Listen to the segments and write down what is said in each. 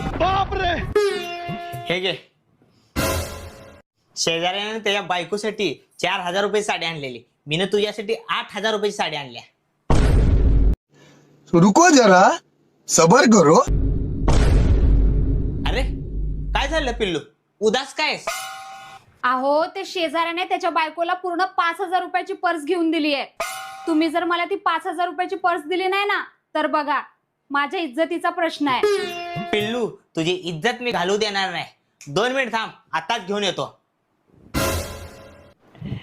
बापरे. हे घे. शेजाऱ्याने त्याच्या बायकोसाठी 4,000 रुपये साडी आणलेली. मीनं तुझ्यासाठी 8,000 रुपयाची साडी आणल्या. रुको जरा सबर करो. अरे काय झालं पिल्लू, उदास काय? अहो ते शेजाऱ्याने त्याच्या बायकोला पूर्ण 5,000 रुपयाची पर्स घेऊन दिली आहे. तुम्ही जर मला ती 5,000 रुपयाची पर्स दिली नाही ना तर बघा माझ्या इज्जतीचा प्रश्न आहे. पिल्लू तुझी इज्जत मी घालू देणार नाही. 2 मिनिट थांब, आताच घेऊन येतो.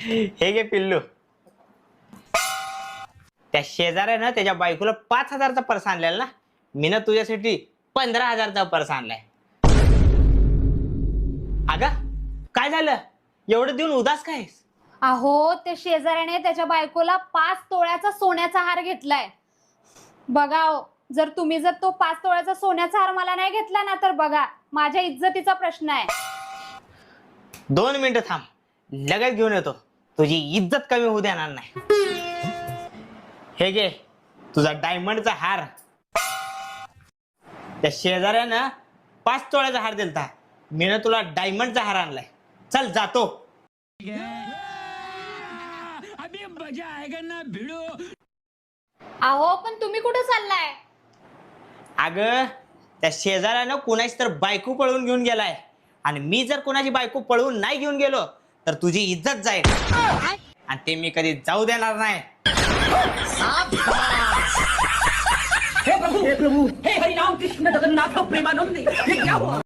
हे घे पिल्लू. त्या शेजाऱ्यानं त्याच्या बायकोला 5,000चा पर्स आणलेला ना, मीनं तुझ्यासाठी 15,000चा पर्स आणलाय. अगं काय झालं, एवढं देऊन उदास काय? अहो ते शेजाऱ्याने त्याच्या बायकोला 5 तोळ्याचा सोन्याचा हार घेतलाय. बघा जर तुम्ही जर तो 5 तोळ्याचा सोन्याचा हार मला नाही घेतला ना तर बघा माझ्या इज्जतीचा प्रश्न आहे. 2 मिनिटं थांब, लगेच घेऊन येतो. तुझी इज्जत कमी होऊ देणार नाही. हे घे तुझा डायमंडचा हार. त्या शेजाऱ्यानं 5 तोळ्याचा हार दिलता, मीनं तुला डायमंडचा हार आणलाय. चल जातो. अभी मजा आएगा ना भिड़ो. अहो पण तुम्ही कुठे चाललाय? अगं त्या शेजाऱ्यानं कुणाची तर बायको पळवून घेऊन गेलाय, आणि मी जर कुणाची बायको पळवून नाही घेऊन गेलो तर तुझी इज्जत जाईल, आणि ते मी कधी जाऊ देणार नाही. हे प्रभु हे हरिनाम कृष्ण जगन्नाथ प्रेमानंद, ये क्या हुआ?